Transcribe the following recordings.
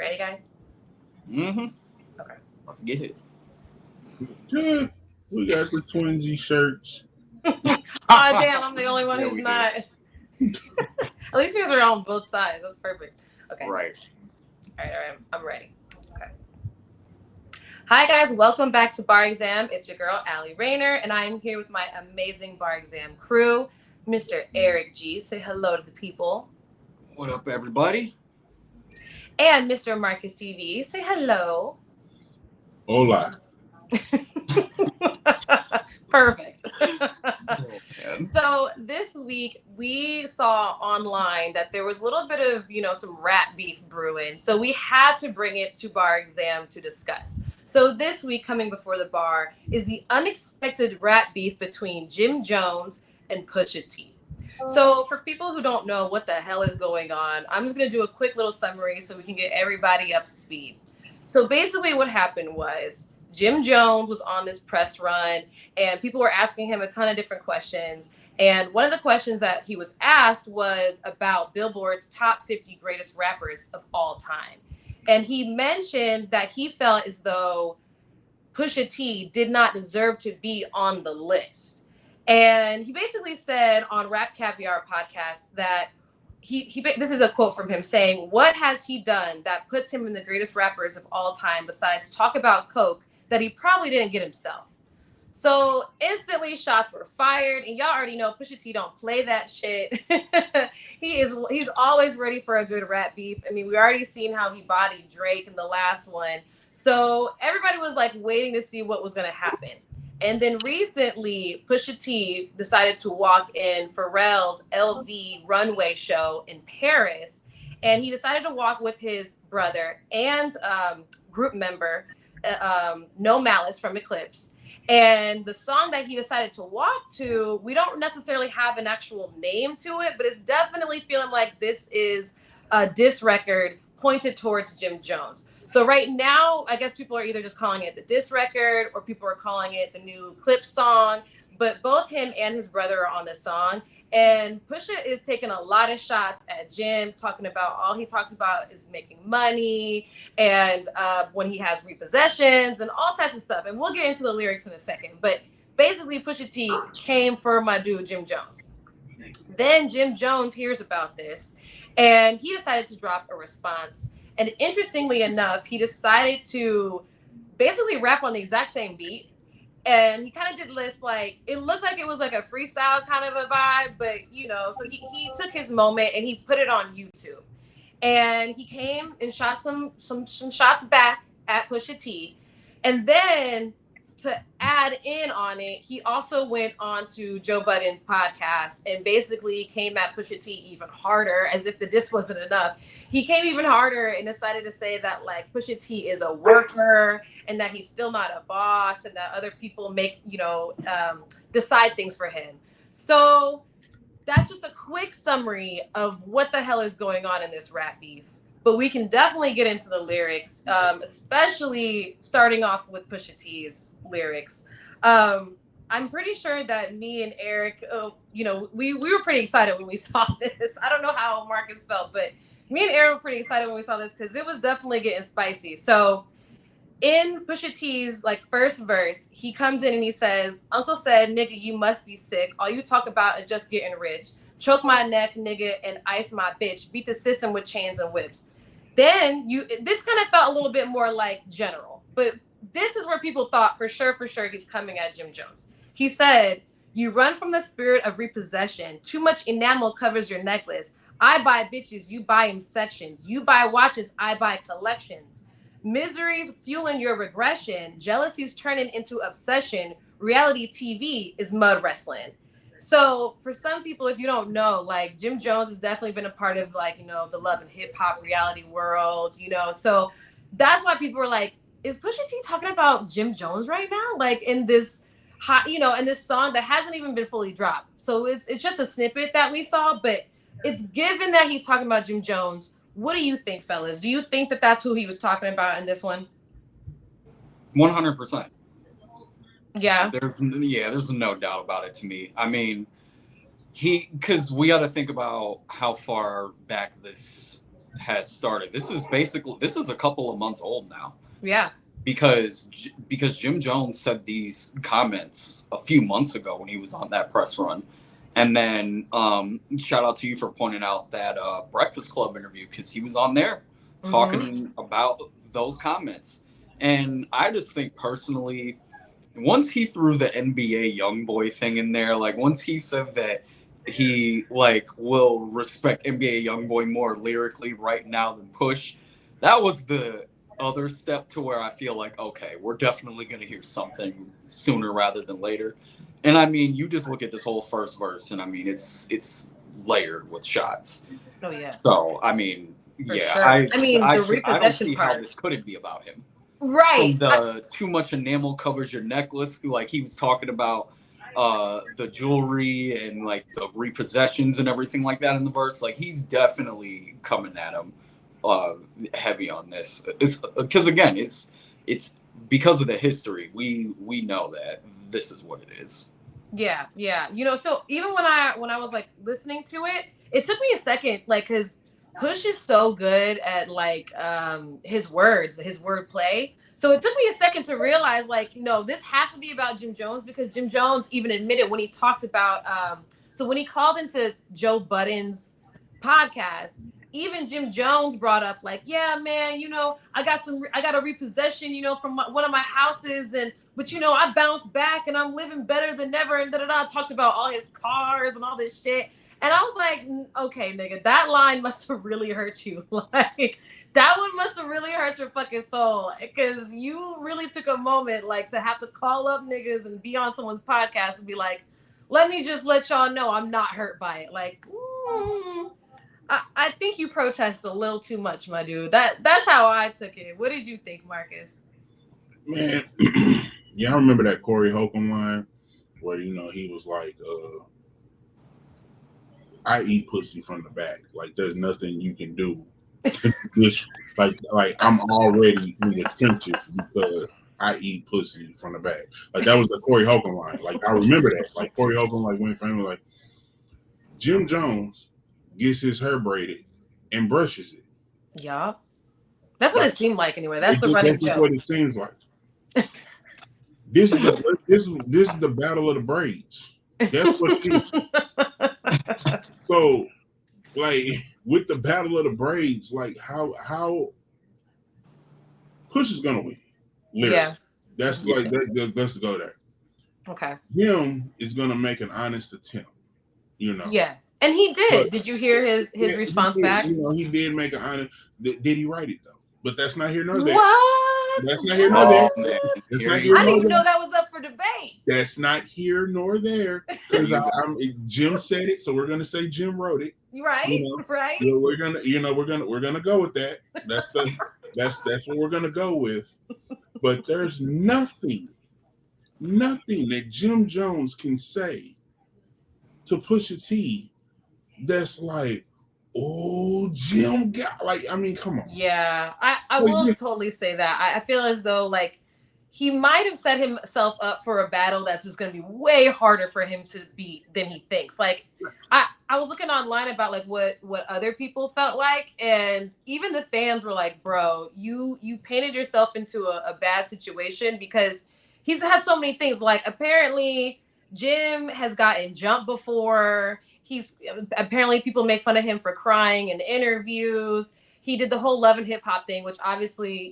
Ready, guys? Mm-hmm. Okay. Let's get it. Good. We got the twinsy shirts. Oh, damn, I'm the only one Yeah, who's we not. At least you guys are on both sides. That's perfect. Okay. Right. All right. I'm ready. Okay. Hi, guys. Welcome back to Bar Exam. It's your girl, Allie Rayner, and I am here with my amazing Bar Exam crew, Mr. Eric G. Say hello to the people. What up, everybody? And Mr. Marcus TV. Say hello. Hola. Perfect. Oh, So this week we saw online that there was a little bit of, some rap beef brewing. So we had to bring it to Bar Exam to discuss. So this week coming before the bar is the unexpected rap beef between Jim Jones and Pusha T. So for people who don't know what the hell is going on, I'm just going to do a quick little summary so we can get everybody up to speed. So basically what happened was Jim Jones was on this press run and people were asking him a ton of different questions. And one of the questions that he was asked was about Billboard's top 50 greatest rappers of all time. And he mentioned that he felt as though Pusha T did not deserve to be on the list. And he basically said on Rap Caviar podcast that he this is a quote from him saying, "What has he done that puts him in the greatest rappers of all time besides talk about coke that he probably didn't get himself?" So instantly shots were fired, and y'all already know Pusha T don't play that shit. He's always ready for a good rap beef. I mean, we already seen how he bodied Drake in the last one. So everybody was like waiting to see what was gonna happen. And then recently, Pusha T decided to walk in Pharrell's LV runway show in Paris, and he decided to walk with his brother and group member, No Malice from Eclipse. And the song that he decided to walk to, we don't necessarily have an actual name to it, but it's definitely feeling like this is a diss record pointed towards Jim Jones. So right now, I guess people are either just calling it the diss record or people are calling it the new Clip song. But both him and his brother are on this song. And Pusha is taking a lot of shots at Jim, talking about all he talks about is making money and when he has repossessions and all types of stuff. And we'll get into the lyrics in a second. But basically, Pusha T came for my dude, Jim Jones. Then Jim Jones hears about this and he decided to drop a response. And interestingly enough, he decided to basically rap on the exact same beat. And he kind of did this, like, it looked like it was like a freestyle kind of a vibe, but, so he took his moment and he put it on YouTube. And he came and shot some shots back at Pusha T. And then to add in on it, he also went on to Joe Budden's podcast and basically came at Pusha T even harder, as if the diss wasn't enough. He came even harder and decided to say that like Pusha T is a worker and that he's still not a boss and that other people make, decide things for him. So that's just a quick summary of what the hell is going on in this rap beef. But we can definitely get into the lyrics, especially starting off with Pusha T's lyrics. I'm pretty sure that me and Eric, we were pretty excited when we saw this. I don't know how Marcus felt, but me and Eric were pretty excited when we saw this because it was definitely getting spicy. So in Pusha T's first verse, he comes in and he says, "Uncle said, nigga, you must be sick. All you talk about is just getting rich. Choke my neck, nigga, and ice my bitch. Beat the system with chains and whips." Then this kind of felt a little bit more like general, but this is where people thought for sure he's coming at Jim Jones. He said, "You run from the spirit of repossession. Too much enamel covers your necklace. I buy bitches, you buy them sections. You buy watches, I buy collections. Misery's fueling your regression. Jealousy's turning into obsession. Reality TV is mud wrestling." So for some people, if you don't know, Jim Jones has definitely been a part of the love and hip hop reality world, so that's why people were like, is Pusha T talking about Jim Jones right now? In this hot, in this song that hasn't even been fully dropped. So it's just a snippet that we saw, but it's given that he's talking about Jim Jones. What do you think, fellas? Do you think that that's who he was talking about in this one? 100%. Yeah. There's no doubt about it to me. I mean, because we got to think about how far back this has started. This is a couple of months old now. Yeah. Because Jim Jones said these comments a few months ago when he was on that press run. And then shout out to you for pointing out that Breakfast Club interview, because he was on there talking about those comments. And I just think personally, once he threw the NBA YoungBoy thing in there, like once he said that he like will respect NBA YoungBoy more lyrically right now than Push, that was the other step to where I feel like, okay, we're definitely going to hear something sooner rather than later. And I mean, you just look at this whole first verse, and I mean, it's layered with shots. Oh yeah. So I mean, For yeah, sure. I mean, the I don't repossession see how part. this couldn't be about him. Right. From the too much enamel covers your necklace, like he was talking about the jewelry and like the repossessions and everything like that in the verse. Like he's definitely coming at him heavy on this. It's because again, it's because of the history. We know that this is what it is. Yeah, yeah. So even when I was like listening to it, it took me a second, like, because Push is so good at like his words, his wordplay. So it took me a second to realize, like, no, this has to be about Jim Jones, because Jim Jones even admitted when he talked about so when he called into Joe Budden's podcast, even Jim Jones brought up, like, yeah, man, I got a repossession, from one of my houses, but I bounced back and I'm living better than ever, and talked about all his cars and all this shit. And I was like, okay, nigga, that line must have really hurt you. Like, that one must have really hurt your fucking soul, because you really took a moment, like, to have to call up niggas and be on someone's podcast and be like, let me just let y'all know I'm not hurt by it. Like, I think you protest a little too much, my dude. That's how I took it. What did you think, Marcus? Man, yeah, I remember that Corey Holcomb line where he was like, "I eat pussy from the back. Like there's nothing you can do. Just like I'm already in the trenches because I eat pussy from the back." Like that was the Corey Holcomb line. Like I remember that. Like Corey Holcomb went famous. Like Jim Jones gets his hair braided and brushes it. Yeah. That's what it seemed like anyway. That's the running joke. That's what it seems like. This is the battle of the braids. That's what it is. So, like with the battle of the braids, like how Push is gonna win. Literally. Yeah. That's like let's go there. Okay. Jim is gonna make an honest attempt. Yeah. And he did. But, did you hear his response back? He did make an honest. Did he write it though? But that's not here nor there. What? That's not here nor there. I didn't even know that was up for debate. That's not here nor there. Because Jim said it, so we're gonna say Jim wrote it. Right. Right. So we're gonna go with that. That's what we're gonna go with. But there's nothing that Jim Jones can say to Pusha T that's like, oh, Jim got, like, I mean, come on. Yeah, I will totally say that. I feel as though, like, he might have set himself up for a battle that's just going to be way harder for him to beat than he thinks. Like, I was looking online about, like, what other people felt like, and even the fans were like, bro, you painted yourself into a bad situation, because he's had so many things. Like, apparently Jim has gotten jumped before. Apparently people make fun of him for crying in interviews. He did the whole Love and Hip Hop thing, which obviously,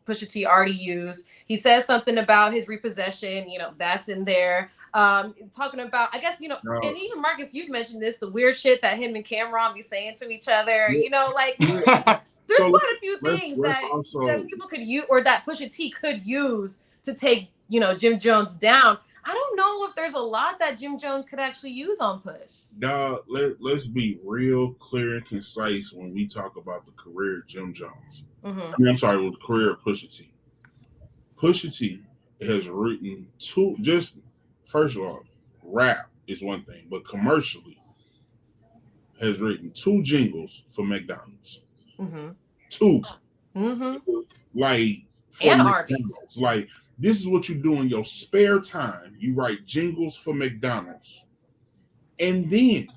Pusha T already used. He says something about his repossession, that's in there. Talking about, I guess, and even Marcus, you've mentioned this, the weird shit that him and Cameron be saying to each other, like, there's quite a few things that people could use, or that Pusha T could use to take, Jim Jones down. I don't know if there's a lot that Jim Jones could actually use on Push. Dog, let's be real clear and concise when we talk about the career of Jim Jones. Mm-hmm. I mean, I'm sorry, with the career of Pusha T. Pusha T has written first of all, rap is one thing, but commercially has written 2 jingles for McDonald's. Mm-hmm. 2. Mm-hmm. Like, for and McDonald's. Arby's. Like, this is what you do in your spare time. You write jingles for McDonald's. And then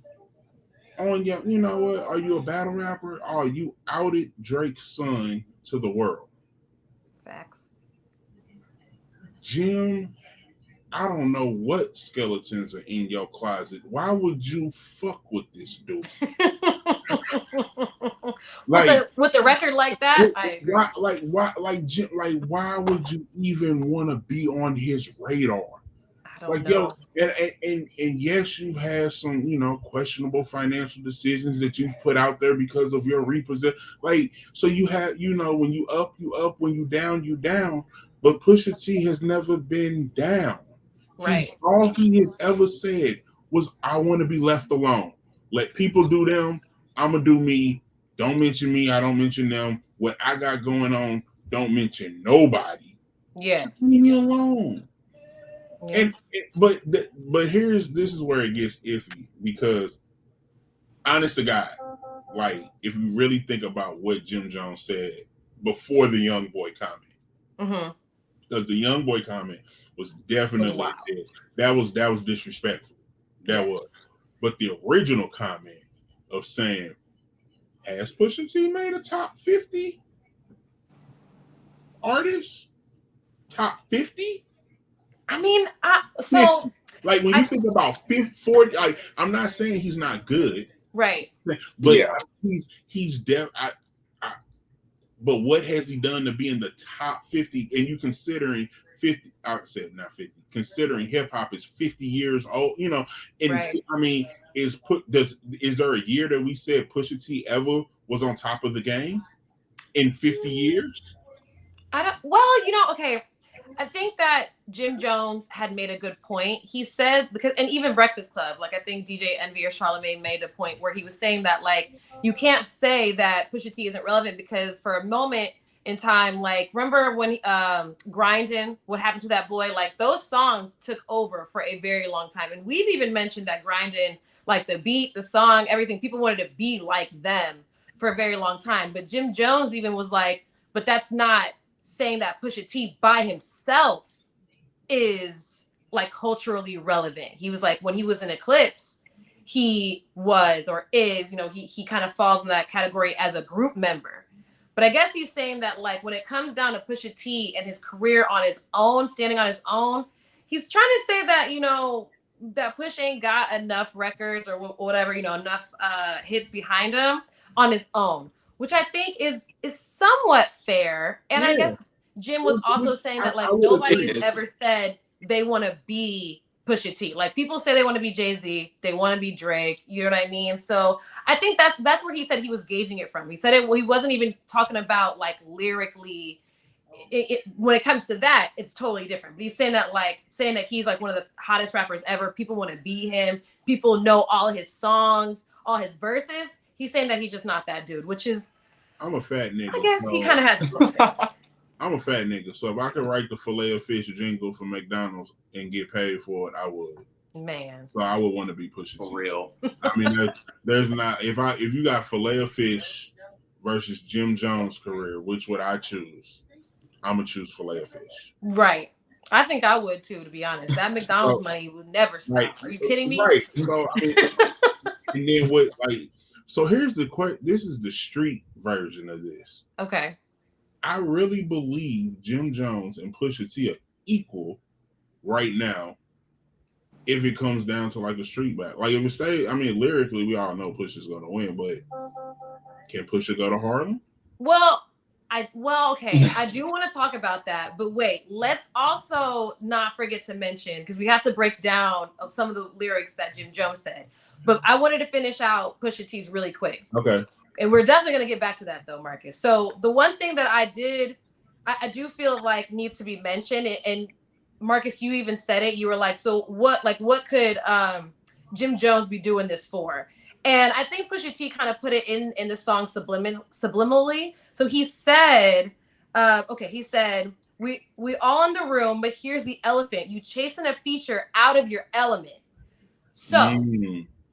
on your, you know what? Are you a battle rapper? Or you outed Drake's son to the world? Facts. Jim, I don't know what skeletons are in your closet. Why would you fuck with this dude? Like, With the record like that, I agree. why would you even want to be on his radar? I don't Like, yo, know. and yes, you've had some, questionable financial decisions that you've put out there because of your repossession. Like, so you have, when you up, you up. When you down, you down. But Pusha T has never been down. Right. All he has ever said was, "I want to be left alone. Let people do them. I'm gonna do me. Don't mention me. I don't mention them. What I got going on, don't mention nobody. Yeah. Just leave me alone." Yeah. But this is where it gets iffy, because honest to God, like, if you really think about what Jim Jones said before the young boy comment, Mm-hmm. because the young boy comment was Was definitely, wild. that was disrespectful. That Yes. was. But the original comment of saying, has Pusha T made a top 50 artist? Top 50? I mean, Like, when you think about 50, 40, like, I'm not saying he's not good, right. but Yeah. he's but what has he done to be in the top 50? And you considering 50, I said not 50, considering hip hop is 50 years old, and Right. I mean, is there a year that we said Pusha T ever was on top of the game in 50 years? I don't. Well, okay. I think that Jim Jones had made a good point. He said, because, and even Breakfast Club, like I think DJ Envy or Charlamagne made a point where he was saying that, like, you can't say that Pusha T isn't relevant because for a moment in time, like, remember when Grindin', what happened to that boy? Like, those songs took over for a very long time, and we've even mentioned that Grindin', like the beat, the song, everything, people wanted to be like them for a very long time. But Jim Jones even was like, but that's not saying that Pusha T by himself is like culturally relevant. He was like, when he was in Eclipse, he was or is, he kind of falls in that category as a group member. But I guess he's saying that, like, when it comes down to Pusha T and his career on his own, standing on his own, he's trying to say that, that Push ain't got enough records or whatever, enough hits behind him on his own, which I think is somewhat fair. And I Yeah. guess Jim was also saying that, like, It nobody's is. ever said they want to be Pusha T. Like, people say they want to be Jay-Z, they want to be Drake, you know what I mean? So I think that's where he said he was gauging it from. He said he wasn't even talking about, like, lyrically. When it comes to that, it's totally different. But he's saying that he's like one of the hottest rappers ever. People want to be him. People know all his songs, all his verses. He's saying that he's just not that dude, which is, I'm a fat nigga. I guess he so kind of has a point there. I'm a fat nigga. So if I could write the Filet-O-Fish jingle for McDonald's and get paid for it, I would. Man. So I would want to be Pusha T. For real. I mean, there's not, if you got Filet-O-Fish versus Jim Jones' career, which would I choose? I'm gonna choose Filet-O-Fish. Right. I think I would too, to be honest. That McDonald's money would never stop. Right. Are you kidding me? Right. So I mean, and then what? Like, so here's the question. This is the street version of this. Okay. I really believe Jim Jones and Pusha T are equal right now. If it comes down to like a street battle, like if it stays, I mean, lyrically, we all know Pusha's gonna win, but can Pusha go to Harlem? Well, okay. I do want to talk about that, but wait, let's also not forget to mention, because we have to break down some of the lyrics that Jim Jones said. But I wanted to finish out Pusha T's really quick. Okay. And we're definitely going to get back to that though, Marcus. So the one thing that I do feel like needs to be mentioned, and Marcus, you even said it. You were like, so what could Jim Jones be doing this for? And I think Pusha T kind of put it in the song subliminally. So he said, he said, we all in the room, but here's the elephant. You chasing a feature out of your element. So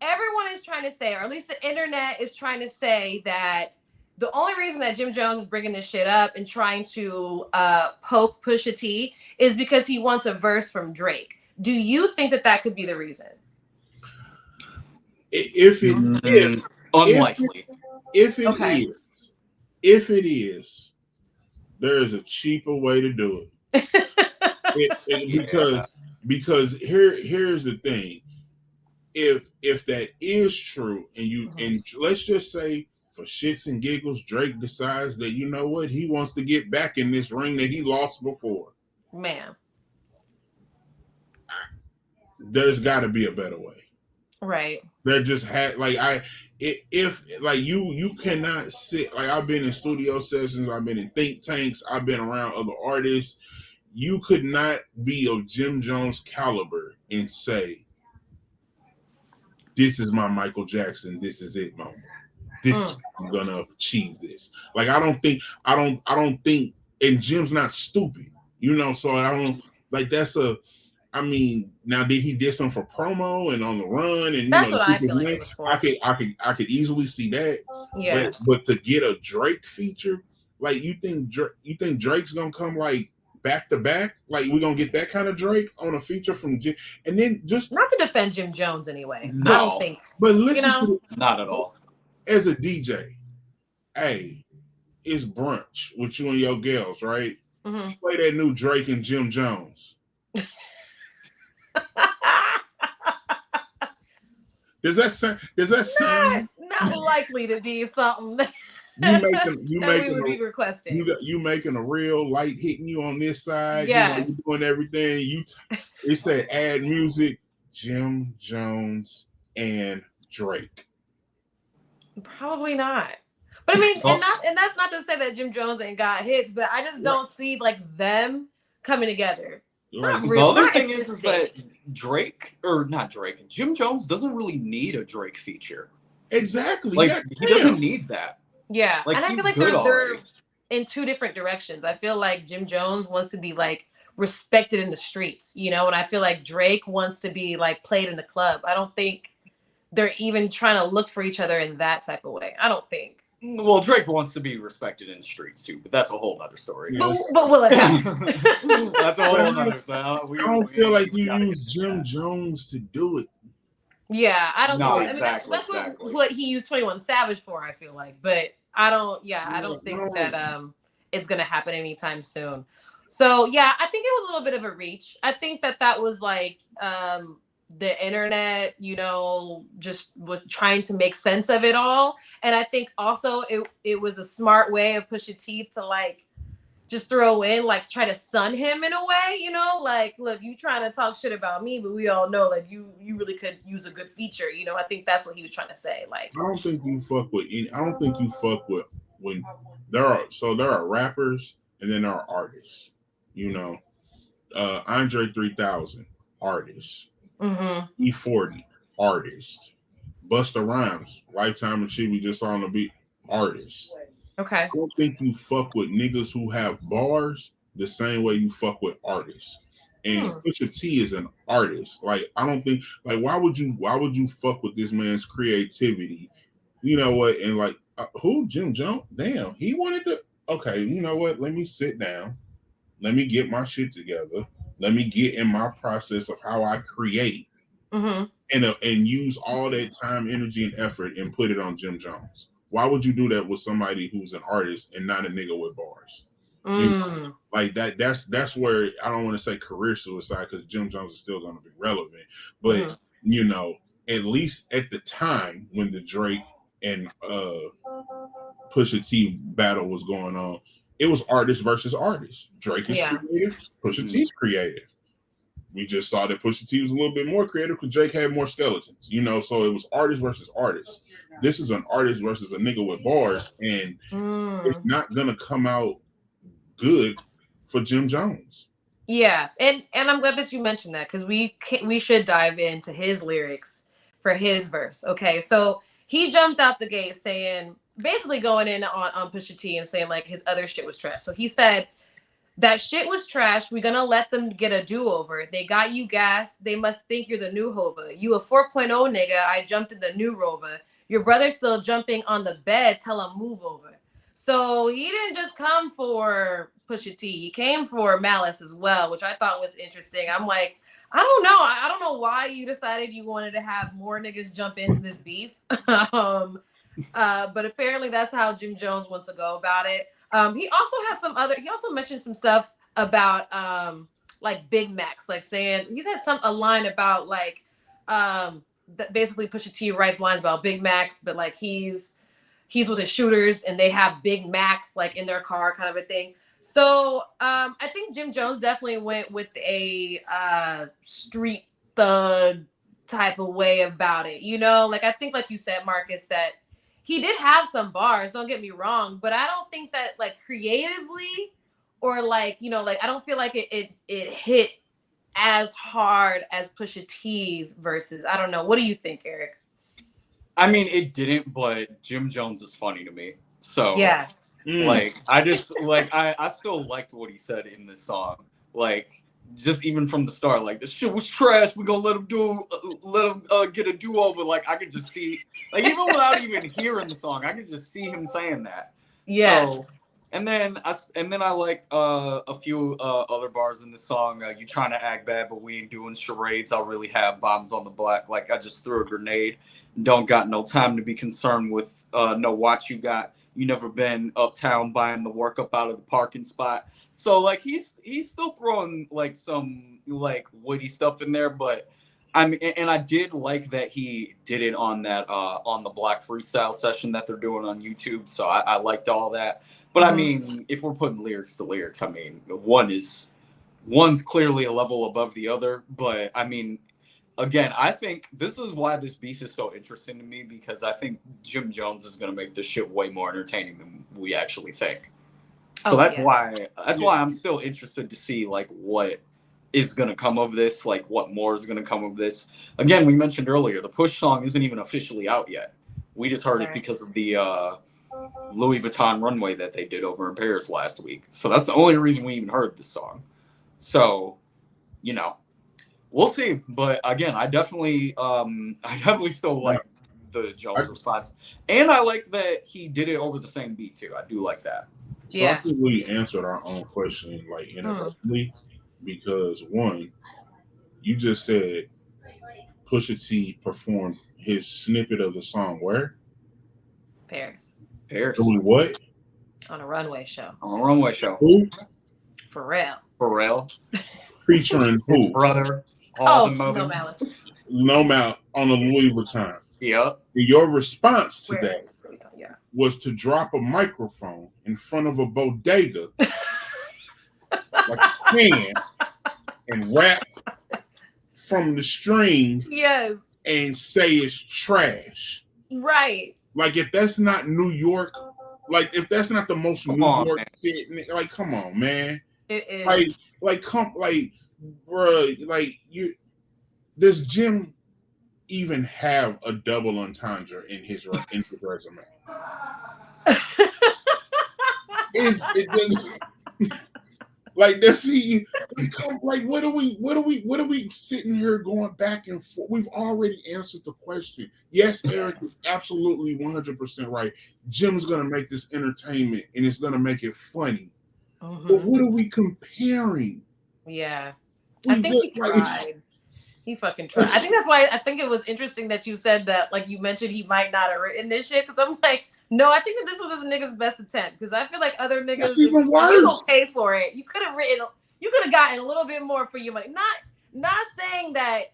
everyone is trying to say, or at least the internet is trying to say, that the only reason that Jim Jones is bringing this shit up and trying to poke Pusha T is because he wants a verse from Drake. Do you think that could be the reason? If it if Unlikely. if it Okay. is if it is, there is a cheaper way to do it, Yeah. because here's the thing. If that is true, and let's just say for shits and giggles, Drake decides that you know what, he wants to get back in this ring that he lost before. Man. There's got to be a better way. Right. That just had like if like you cannot sit like I've been in studio sessions, I've been in think tanks, I've been around other artists. You could not be of Jim Jones caliber and say, "This is my Michael Jackson. This is it, moment. This is how I'm gonna achieve this." Like I don't think, and Jim's not stupid, you know. So I don't like that's a. I mean, now did he diss him for promo and on the run and That's to what I keep his feel like it name? was for. I could easily see that, Yeah. but to get a Drake feature, like you think Drake's gonna come like back to back? Like we're gonna get that kind of Drake on a feature from Jim, and then just Not to defend Jim Jones anyway. I don't No, think, but you listen know. to not at all. as a DJ, hey, it's brunch with you and your girls, right? Mm-hmm. Play that new Drake and Jim Jones. Does that sound? Not likely to be something that, You that we making would be requesting. you making a real light hitting you on this side. Yeah. You doing everything. It said add music, Jim Jones and Drake. Probably not. But I mean, Oh, and that's not to say that Jim Jones ain't got hits, but I just Right. don't see like them coming together. Like the other Not thing at is this that stage. Drake, or not Drake, Jim Jones doesn't really need a Drake feature. exactly. Like Yeah, he doesn't need that. Yeah, Like and I he's feel like good they're already. in two different directions. I feel like Jim Jones wants to be like respected in the streets, you know, and I feel like Drake wants to be like played in the club. I don't think they're even trying to look for each other in that type of way. I don't think. Well, Drake wants to be respected in the streets too, but that's a whole other story. Yeah, But will it happen? That's a whole other story. I don't feel like you gotta get use to Jim that. Jones to do it. Yeah, I don't think No, so. I mean, exactly, that's exactly. what he used 21 Savage for. I feel like, but I don't. Yeah, I don't think that it's gonna happen anytime soon. So yeah, I think it was a little bit of a reach. I think that that was like the internet, you know, just was trying to make sense of it all, and I think also it was a smart way of Pusha T to like just throw in like try to sun him in a way, you know, like look, you trying to talk shit about me, but we all know like you really could use a good feature, you know. I think that's what he was trying to say, like. I don't think you fuck with any. I don't think you fuck with when there are rappers and then there are artists. You know, Andre 3000 artist, Mm-hmm. E40 artist, Busta Rhymes Lifetime Achievement just on the beat artist. Okay. I don't think you fuck with niggas who have bars the same way you fuck with artists. And Pusha T is an artist. Like I don't think like why would you fuck with this man's creativity? You know what? And like who Jim Jones? Damn, he wanted to. Okay, you know what? Let me sit down. Let me get my shit together. Let me get in my process of how I create Mm-hmm. and use all that time, energy, and effort and put it on Jim Jones. Why would you do that with somebody who's an artist and not a nigga with bars? You know, like that. That's where I don't want to say career suicide because Jim Jones is still going to be relevant, but you know, at least at the time when the Drake and Pusha T battle was going on, it was artist versus artist. Drake is creative, Pusha T's creative. We just saw that Pusha T was a little bit more creative because Drake had more skeletons, you know. So it was artist versus artist. This is an artist versus a nigga with bars, and it's not gonna come out good for Jim Jones. Yeah, and I'm glad that you mentioned that because we should dive into his lyrics for his verse. Okay, so he jumped out the gate saying basically going in on Pusha T and saying like his other shit was trash. So he said that shit was trash. We're gonna let them get a do-over. They got you gas. They must think you're the new Hova. You a 4.0 nigga. I jumped in the new Rover. Your brother's still jumping on the bed. Tell him move over. So he didn't just come for Pusha T. He came for Malice as well, which I thought was interesting. I'm like, I don't know. I don't know why you decided you wanted to have more niggas jump into this beef. But apparently that's how Jim Jones wants to go about it. He also has some other. He also mentioned some stuff about like Big Macs, like saying he said a line about like that basically Pusha T writes lines about Big Macs, but like he's with his shooters and they have Big Macs like in their car, kind of a thing. So I think Jim Jones definitely went with a street thug type of way about it. You know, like I think, like you said, Marcus, that he did have some bars. Don't get me wrong, but I don't think that like creatively or like like I don't feel like it hit as hard as Pusha T's verses. I don't know. What do you think, Eric? I mean, it didn't, but Jim Jones is funny to me. So Yeah. like I just like I still liked what he said in this song. Like just even from the start, like this shit was trash. We gonna let him get a do over. Like I could just see, like even without even hearing the song, I could just see him saying that. Yeah. So, and then I liked a few other bars in the song. You trying to act bad, but we ain't doing charades. I really have bombs on the block. Like I just threw a grenade. Don't got no time to be concerned with no watch you got. You never been uptown buying the work up out of the parking spot. So like he's still throwing like some like witty stuff in there, but I mean, and I did like that he did it on that on the Black freestyle session that they're doing on YouTube. So I liked all that. But I mean, if we're putting lyrics to lyrics, I mean, one's clearly a level above the other. But I mean, again, I think this is why this beef is so interesting to me, because I think Jim Jones is going to make this shit way more entertaining than we actually think. So that's why I'm still interested to see like what is going to come of this, like what more is going to come of this. Again, we mentioned earlier the Push song isn't even officially out yet. We just heard it because of the Louis Vuitton runway that they did over in Paris last week. So that's the only reason we even heard this song. So, we'll see. But again, I definitely still like the Jones response. And I like that he did it over the same beat too. I do like that. So I think we answered our own question like inadvertently because one, you just said Pusha T performed his snippet of the song where? Paris. Doing what? On a runway show. On a runway show. Who? Pharrell. Featuring who? His brother. All the mother. No Malice. No Malice on a Louis Vuitton. Yep. Your response to that was to drop a microphone in front of a bodega like a can and rap from the string. Yes. And say it's trash. Right. Like if that's not New York, like if that's not the most New York shit, like come on, man. It is. Does Jim even have a double entendre in his resume? Like does he like what are we sitting here going back and forth? We've already answered the question. Yes, Eric is absolutely 100% right. Jim's gonna make this entertainment and it's gonna make it funny. But what are we comparing? Yeah. I think he tried. He fucking tried. I think that's why I think it was interesting that you said that, like you mentioned he might not have written this shit, because I'm like, no, I think that this was this nigga's best attempt, because I feel like other niggas, that's even worse. You don't pay for it. You could have gotten a little bit more for your money. Not saying that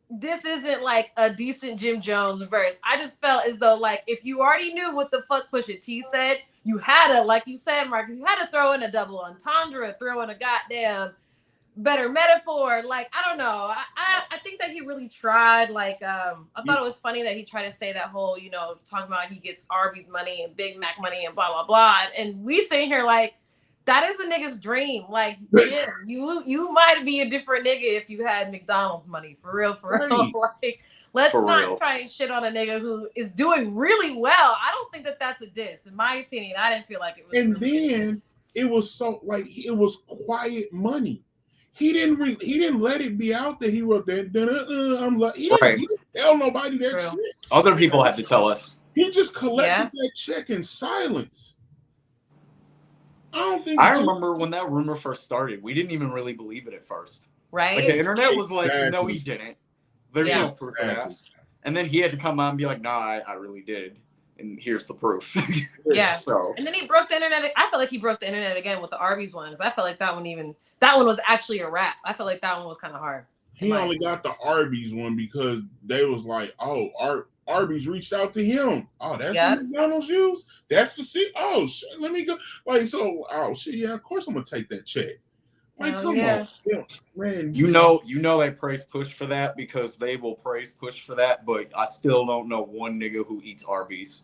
this isn't like a decent Jim Jones verse. I just felt as though like if you already knew what the fuck Pusha T said, you had to, like you said, Marcus, you had to throw in a double entendre, throw in a goddamn better metaphor. Like, I don't know. I think that he really tried. Like, I thought it was funny that he tried to say that whole, talking about he gets Arby's money and Big Mac money and blah, blah, blah. And we sitting here like, that is a nigga's dream. Like, yeah, you might be a different nigga if you had McDonald's money. For real. Right. Like, let's not try and shit on a nigga who is doing really well. I don't think that that's a diss. In my opinion, I didn't feel like it was. And really then it was so like it was quiet money. He didn't let it be out that he wrote that. He didn't tell nobody that shit. Other people had to tell us. He just collected that check in silence. I don't think. I remember when that rumor first started, we didn't even really believe it at first. right? Like the internet was like, no, Exactly. he didn't. There's Yeah. no proof of that. And then he had to come out and be like, nah, I really did. And here's the proof. Yeah. So, And then he broke the internet. I felt like he broke the internet again with the Arby's one, because I felt like that one was actually a rap. I felt like that one was kind of hard. He only got the Arby's one because they was like, oh, Arby's reached out to him. Oh, that's what McDonald's used? That's the shit? Oh, shit, let me go. Like, so, oh, shit, yeah, of course I'm going to take that check. Like, come on. Yeah, man. You know they praise Push for that because they will praise Push for that, but I still don't know one nigga who eats Arby's.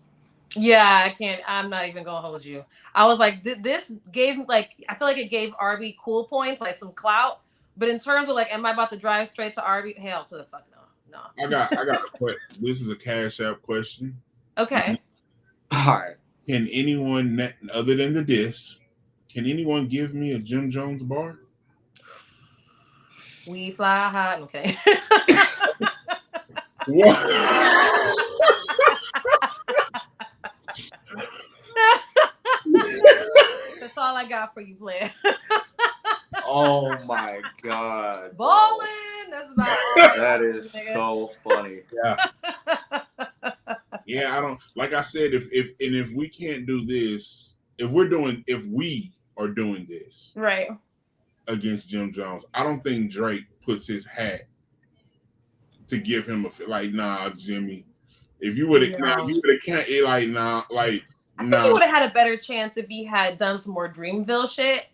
Yeah, I can't. I'm not even going to hold you. I was like, this gave, like, I feel like it gave Arby cool points, like some clout. But in terms of, like, am I about to drive straight to Arby? Hell to the fuck no. No. I got a question. This is a Cash App question. Okay. All right. Can anyone, other than the diss, can anyone give me a Jim Jones bar? We fly high. Okay. What? That's all I got for you, player. Oh my god. Ballin'. That's about all. That is so funny. Yeah. Yeah, I don't, like I said, if we can't do this, if we are doing this right against Jim Jones, I don't think Drake puts his hat to give him nah, Jimmy. If you would have, you would have can't like nah, like I think he would have had a better chance if he had done some more Dreamville shit.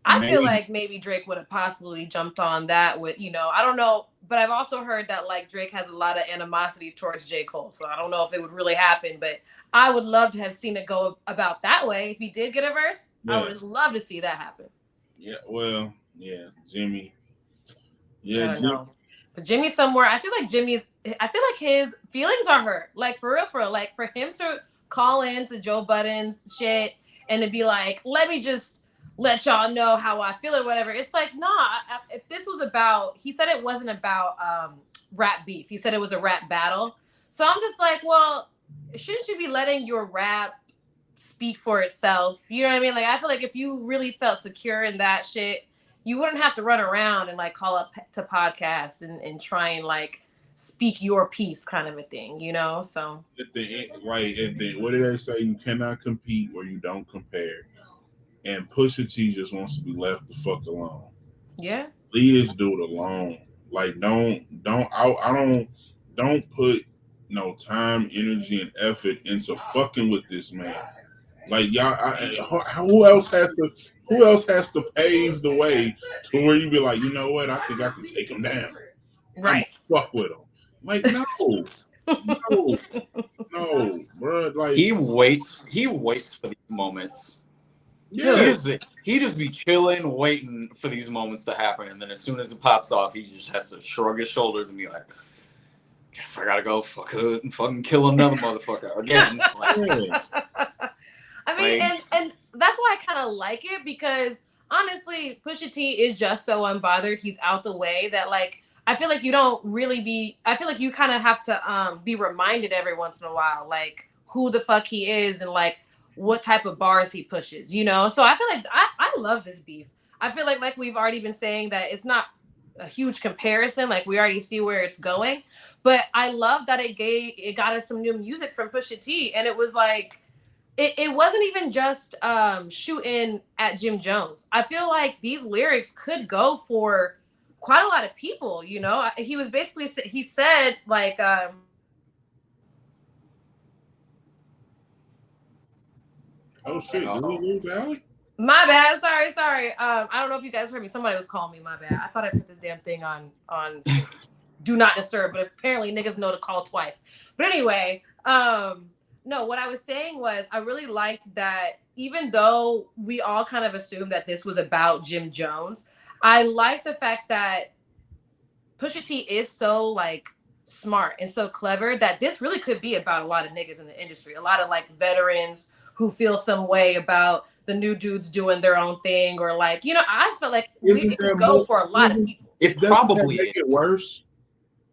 I feel like maybe Drake would have possibly jumped on that with, I don't know, but I've also heard that like Drake has a lot of animosity towards J. Cole, so I don't know if it would really happen, but I would love to have seen it go about that way. If he did get a verse, I would love to see that happen. Yeah, well, yeah, Jimmy. Yeah, I don't know. But Jimmy somewhere, I feel like his feelings are hurt. Like for real, like for him to call in to Joe Budden's shit and to be like, let me just let y'all know how I feel or whatever. It's like, nah, if this was about, he said it wasn't about rap beef. He said it was a rap battle. So I'm just like, well, shouldn't you be letting your rap speak for itself? You know what I mean? Like, I feel like if you really felt secure in that shit, you wouldn't have to run around and like call up to podcasts and try and like speak your piece kind of a thing, So at the end, what did they say? You cannot compete where you don't compare. And Pusha T just wants to be left the fuck alone. Yeah. Leave this dude alone. Like don't put no time, energy, and effort into fucking with this man. Like y'all, who else has to pave the way to where you be like, you know what? I think I can take him down. Right. Fuck with him. Like no, bro. Like he waits for these moments. Yeah, he just be chilling, waiting for these moments to happen, and then as soon as it pops off, he just has to shrug his shoulders and be like, "Guess I gotta go fucking kill another motherfucker again." I mean, and that's why I kind of like it, because honestly, Pusha T is just so unbothered. He's out the way that like I feel like you don't really be. I feel like you kind of have to be reminded every once in a while, like who the fuck he is and like what type of bars he pushes, So I feel like I love this beef. I feel like we've already been saying that it's not a huge comparison. Like we already see where it's going, but I love that it got us some new music from Pusha T, and it was like it wasn't even just shooting at Jim Jones. I feel like these lyrics could go for quite a lot of people. He was basically he said like. Oh shit! Did we lose Allie? My bad. Sorry. I don't know if you guys heard me. Somebody was calling me. My bad. I thought I put this damn thing on do not disturb, but apparently niggas know to call twice. But anyway, no, what I was saying was I really liked that even though we all kind of assumed that this was about Jim Jones, I like the fact that Pusha T is so like smart and so clever that this really could be about a lot of niggas in the industry, a lot of like veterans who feel some way about the new dudes doing their own thing, or like, I just felt like we could go for a lot of people. It probably make it worse.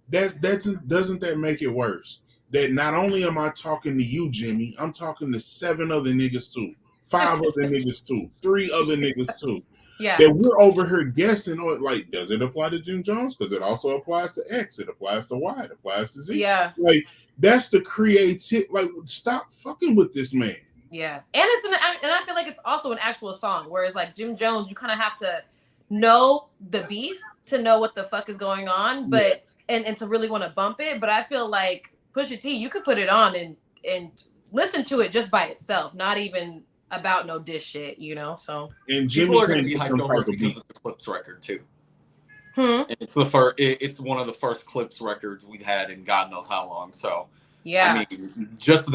Doesn't that make it worse? That not only am I talking to you, Jimmy, I'm talking to 7 other niggas too, 5 other niggas too, 3 other niggas too. Yeah. that we're over here guessing on. Like, does it apply to Jim Jones? Because it also applies to X. It applies to Y. It applies to Z. Yeah. Like, that's the creative. Like, stop fucking with this man. Yeah. And I feel like it's also an actual song. Whereas like Jim Jones, you kind of have to know the beef to know what the fuck is going on, but and to really want to bump it. But I feel like Pusha T, you could put it on and listen to it just by itself, not even about no dish shit, you know. So And People Jimmy are going to can't be get hyped some over type it of because beat. it's a Clips record too. Hmm. And it's the first. It's one of the first Clips records we've had in God knows how long. So Yeah. I mean, just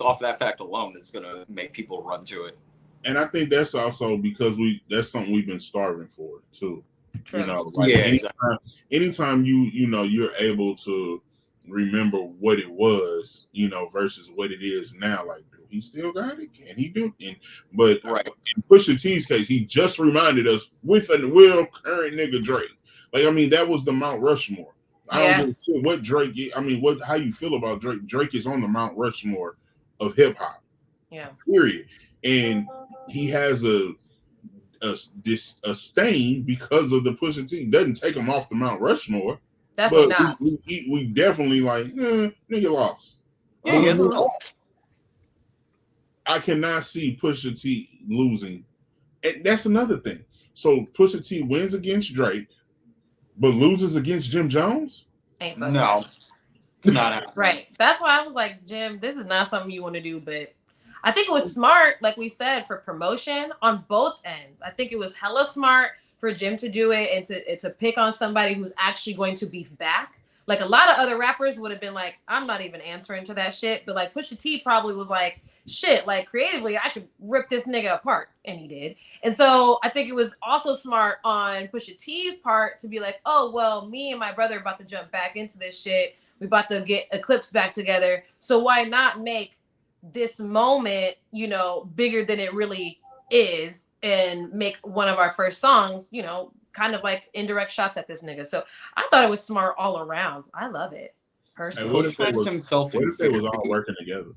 off that fact alone, is going to make people run to it. And I think that's also because that's something we've been starving for too. True. You know, like Yeah, exactly. anytime you know you're able to remember what it was, you know, versus what it is now. Like, do he still got it? Can he do it? But Right. in Pusha T's case, he just reminded us with a real current nigga Drake. Like, I mean, that was the Mount Rushmore. I don't give a shit what Drake. I mean, how you feel about Drake? Drake is on the Mount Rushmore of hip hop. Yeah. Period. And he has a stain because of the Pusha T. Doesn't take him off the Mount Rushmore. Definitely but not. we definitely like, nigga lost. Yeah, he has a I cannot see Pusha T losing. And that's another thing. So Pusha T wins against Drake, but loses against Jim Jones? Ain't fucking No, it's not happening. right. That's why I was like, Jim, this is not something you want to do, but I think it was smart, like we said, for promotion on both ends. I think it was hella smart for Jim to do it and to pick on somebody who's actually going to beef back. Like a lot of other rappers would have been like, I'm not even answering to that shit. But like Pusha T probably was like, shit, like creatively, I could rip this nigga apart. And he did. And so I think it was also smart on Pusha T's part to be like, oh, well, me and my brother are about to jump back into this shit. We about to get Eclipse back together. So why not make this moment, you know, bigger than it really is and make one of our first songs, you know, kind of like indirect shots at this nigga. So I thought it was smart all around. I love it personally. What if they was all very, working together?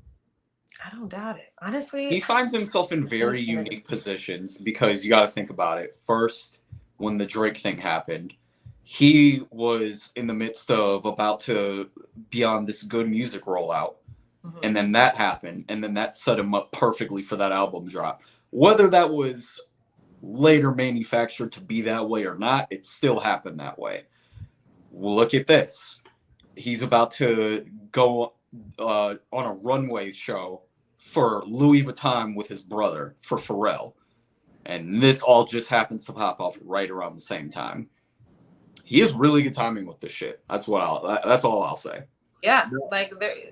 I don't doubt it. Honestly, he finds himself in very unique positions because you got to think about it. First, when the Drake thing happened, he was in the midst of about to be on this good music rollout. And then that happened, and then that set him up perfectly for that album drop. Whether that was later manufactured to be that way or not, it still happened that way. Look at this. He's about to go on a runway show for Louis Vuitton with his brother for Pharrell. And this all just happens to pop off right around the same time. He has really good timing with this shit. That's all I'll say. Yeah, like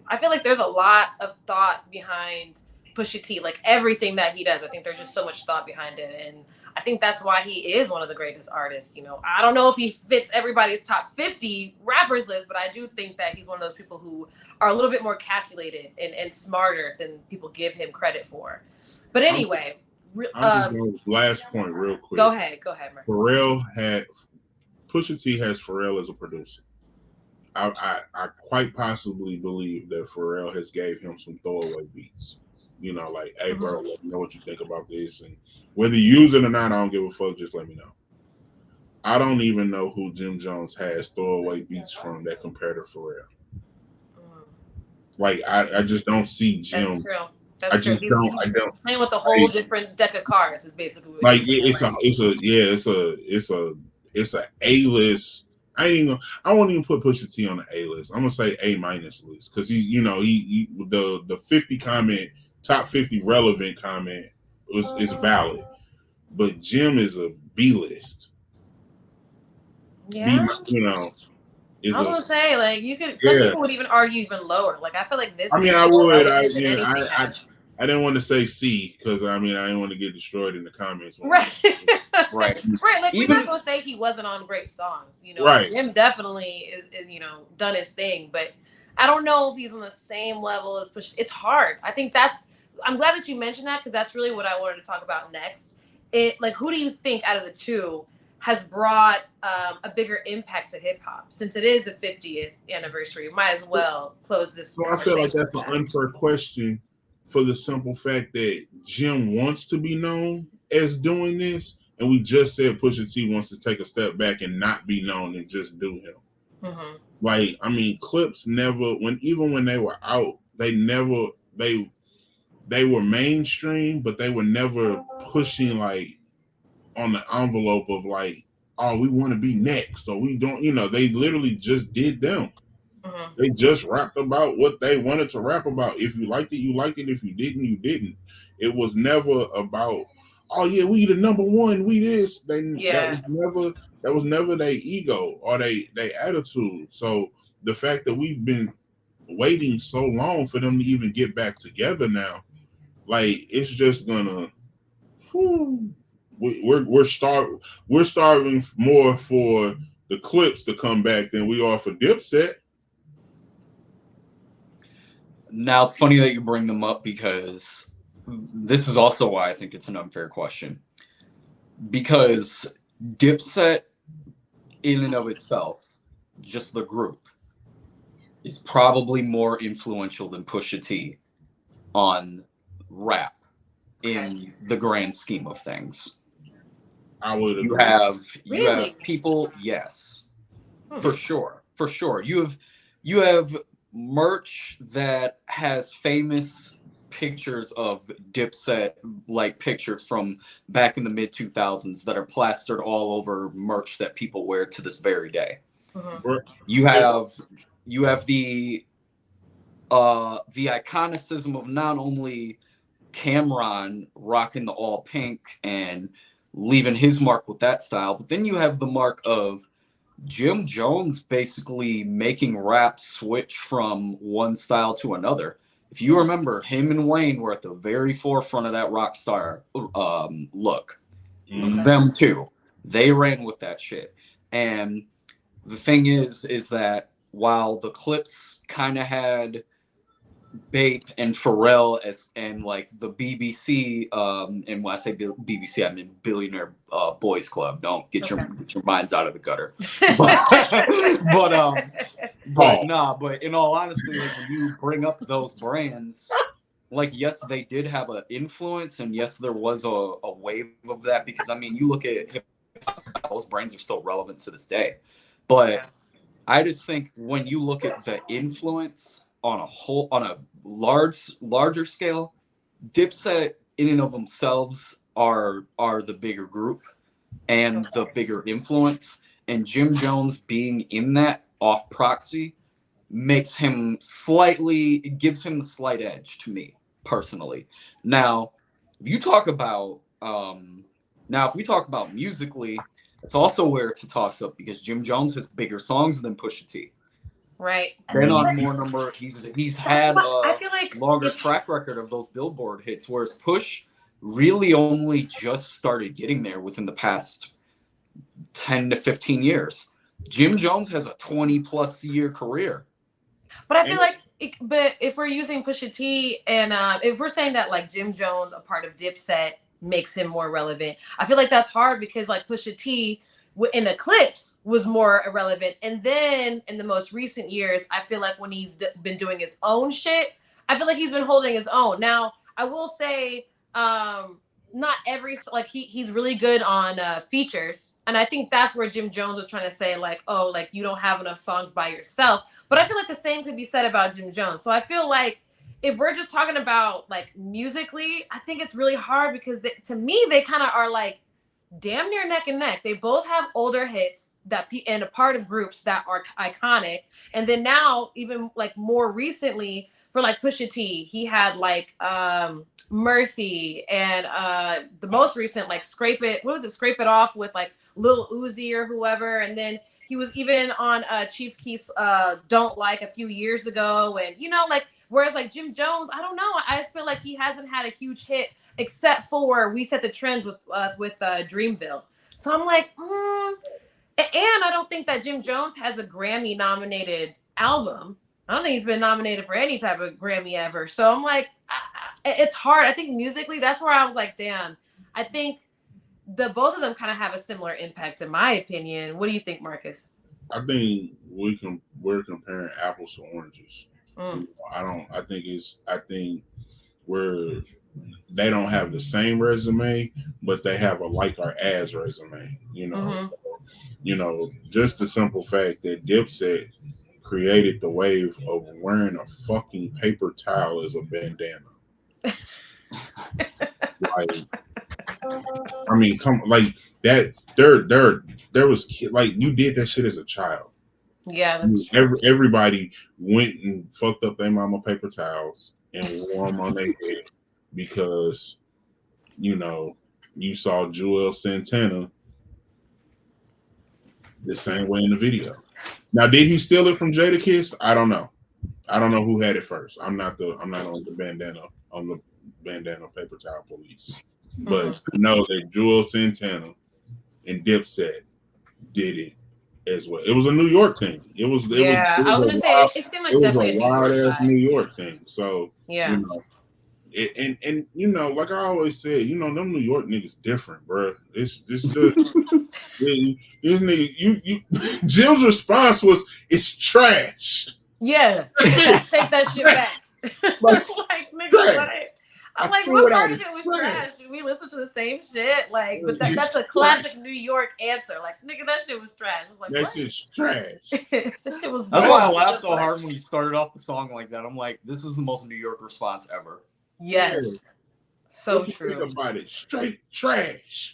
I feel like there's a lot of thought behind Pusha T, like everything that he does. I think there's just so much thought behind it, and I think that's why he is one of the greatest artists. You know, I don't know if he fits everybody's top 50 rappers list, but I do think that he's one of those people who are a little bit more calculated and smarter than people give him credit for. But anyway, I'm just going to last point real quick. Go ahead, Murphy. Pusha T has Pharrell as a producer. I quite possibly believe that Pharrell has gave him some throwaway beats. You know, like, hey, bro, let me know what you think about this. And whether you use it or not, I don't give a fuck. Just let me know. I don't even know who Jim Jones has throwaway beats from that compare to Pharrell. Like, I just don't see Jim. That's true. I just don't. I don't. Playing with a whole different deck of cards is basically what like. It's a A-list. I won't even put Pusha T on the A list. I'm gonna say A- list because he the 50 comment, top 50 relevant comment is valid, but Jim is a B list. Yeah, I was gonna say, like, you could. Some people would even argue even lower. Like, I feel like this. I mean, I would. I didn't want to say C because I didn't want to get destroyed in the comments. Right. Right. Like, we're not gonna say he wasn't on great songs. You know, right. Jim definitely is done his thing, but I don't know if he's on the same level as Push. It's hard. I think I'm glad that you mentioned that because that's really what I wanted to talk about next. Who do you think out of the two has brought a bigger impact to hip hop? Since it is the 50th anniversary, you might as well close this. So I feel like that's an unfair question for the simple fact that Jim wants to be known as doing this, And we just said Pusha T wants to take a step back and not be known and just do him. Mm-hmm. Like, I mean, Clips never, even when they were out, they were mainstream, but they were never pushing like on the envelope of like, oh, we want to be next, or we don't, they literally just did them. Mm-hmm. They just rapped about what they wanted to rap about. If you liked it, you liked it. If you didn't, you didn't. It was never about, oh yeah, we the number one, we this. Yeah. That was never their ego or they attitude. So the fact that we've been waiting so long for them to even get back together now, like it's just gonna. Whew, we're starving more for the Clips to come back than we are for Dipset. Now it's funny that you bring them up because this is also why I think it's an unfair question. Because Dipset, in and of itself, just the group, is probably more influential than Pusha T on rap in the grand scheme of things. I would You agree. have people, yes, for sure. You have merch that has famous pictures of Dipset, like pictures from back in the mid 2000s that are plastered all over merch that people wear to this very day. Mm-hmm. You have the iconicism of not only Cameron rocking the all pink and leaving his mark with that style, but then you have the mark of Jim Jones basically making rap switch from one style to another. If you remember, him and Wayne were at the very forefront of that rock star look. It was them too. They ran with that shit. And the thing is that while the Clips kind of had Bape and Pharrell and like the BBC, and when I say BBC, I mean Billionaire Boys Club. Don't get your minds out of the gutter. But in all honesty, like when you bring up those brands, like yes, they did have an influence, and yes, there was a wave of that because I mean, you look at hip-hop, those brands are still relevant to this day, but I just think when you look at the influence on a larger scale, Dipset in and of themselves are the bigger group and the bigger influence, and Jim Jones being in that off proxy gives him the slight edge to me personally. Now, if you talk about if we talk about musically, it's also where to toss up because Jim Jones has bigger songs than Pusha T. Right. Been on more number. He's had I feel like longer track record of those Billboard hits, whereas Push really only just started getting there within the past 10 to 15 years. Jim Jones has a 20+ year career. But I feel like, but if we're using Pusha T and if we're saying that like Jim Jones, a part of Dipset, makes him more relevant, I feel like that's hard because like Pusha T in the Clips was more irrelevant, and then in the most recent years, I feel like when he's been doing his own shit, I feel like he's been holding his own. Now, I will say, not every like he's really good on features, and I think that's where Jim Jones was trying to say like, oh, like you don't have enough songs by yourself. But I feel like the same could be said about Jim Jones. So I feel like if we're just talking about like musically, I think it's really hard because to me they kind of are like damn near neck and neck. They both have older hits and a part of groups that are iconic. And then now, even like more recently, for like Pusha T, he had like Mercy and the most recent like Scrape It Off with like Lil Uzi or whoever. And then he was even on Chief Keef's Don't Like a few years ago. And like whereas like Jim Jones, I don't know. I just feel like he hasn't had a huge hit except for We Set the Trends with Dreamville. So I'm like, and I don't think that Jim Jones has a Grammy nominated album. I don't think he's been nominated for any type of Grammy ever. So I'm like, it's hard. I think musically, that's where I was like, damn. I think both of them kind of have a similar impact, in my opinion. What do you think, Marcus? I think we're comparing apples to oranges. I think we're they don't have the same resume, but they have a like or as resume. Just the simple fact that Dipset created the wave of wearing a fucking paper towel as a bandana. Like, I mean, come like that. There was like you did that shit as a child. Yeah, that's true. Everybody went and fucked up their mama paper towels and wore them on their head because you saw Joel Santana the same way in the video. Now, did he steal it from Jadakiss? I don't know. I don't know who had it first. I'm not on the bandana paper towel police. But I know that Joel Santana and Dipset did it as well. It was a New York thing. It was I was gonna say it seemed like definitely a wild ass vibe. New York thing. So yeah, like I always said, them New York niggas different, bro. It's just this nigga, you Jim's response was, "It's trash." Yeah, take that shit back. Like, nigga, what? I'm like, what part of it was trash? We listen to the same shit, like, but that's a classic New York answer. Like, nigga, that shit was trash. I was like, that shit's trash. That shit was. That's why I laughed so hard when he started off the song like that. I'm like, this is the most New York response ever. Yes, so true. Think about it, straight trash.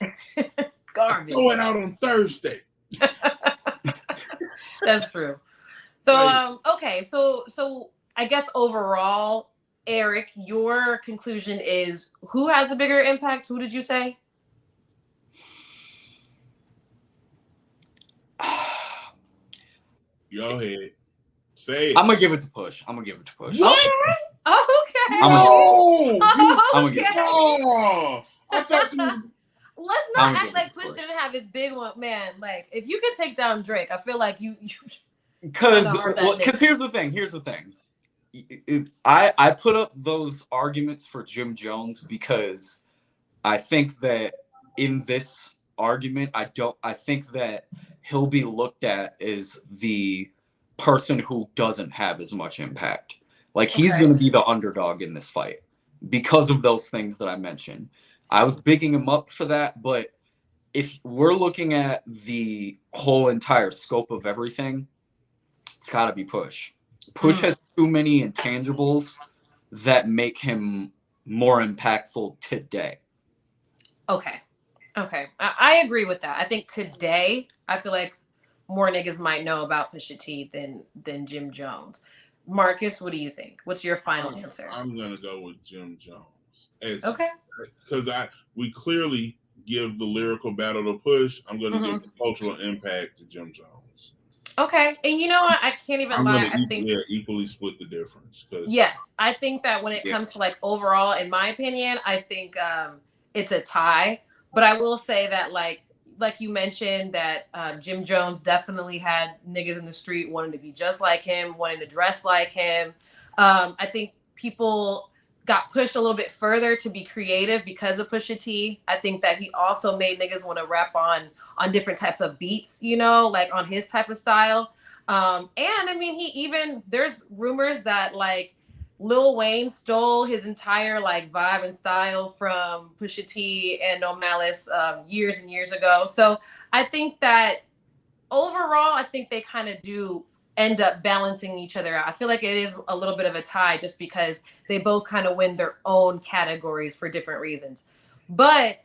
Garbage. Going out on Thursday. That's true. So okay, so I guess overall, Eric, your conclusion is who has a bigger impact? Who did you say? Go ahead. Say it. I'm gonna give it to Push. What? Okay. I'm gonna give it to Push. I thought you. Let's not act like Push didn't have his big one, man. Like, if you could take down Drake, I feel like you. Because here's the thing. I put up those arguments for Jim Jones because I think that in this argument, I think that he'll be looked at as the person who doesn't have as much impact. Like, he's going to be the underdog in this fight because of those things that I mentioned. I was bigging him up for that, but if we're looking at the whole entire scope of everything, it's got to be Push. Push has too many intangibles that make him more impactful today. Okay. I agree with that. I think today, I feel like more niggas might know about Pusha T than Jim Jones. Marcus, what do you think? What's your final answer? I'm gonna go with Jim Jones. Because we clearly give the lyrical battle to Push. I'm gonna give the cultural impact to Jim Jones. Okay, and you know what? I can't even lie. I think equally split the difference. Yes, I think that when it comes to like overall, in my opinion, I think it's a tie. But I will say that like you mentioned that Jim Jones definitely had niggas in the street wanting to be just like him, wanting to dress like him. I think people got pushed a little bit further to be creative because of Pusha T. I think that he also made niggas want to rap on different types of beats, like on his type of style. And I mean, there's rumors that like Lil Wayne stole his entire like vibe and style from Pusha T and No Malice years and years ago. So I think that overall, I think they kind of do end up balancing each other out. I feel like it is a little bit of a tie just because they both kind of win their own categories for different reasons. But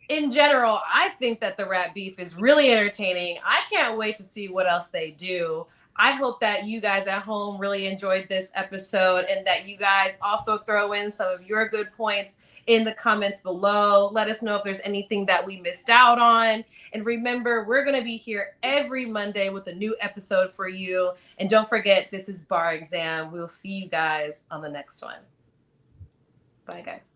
in general, I think that the rap beef is really entertaining. I can't wait to see what else they do. I hope that you guys at home really enjoyed this episode and that you guys also throw in some of your good points in the comments below. Let us know if there's anything that we missed out on. And remember, we're going to be here every Monday with a new episode for you. And don't forget, this is Bar Exam. We'll see you guys on the next one. Bye, guys.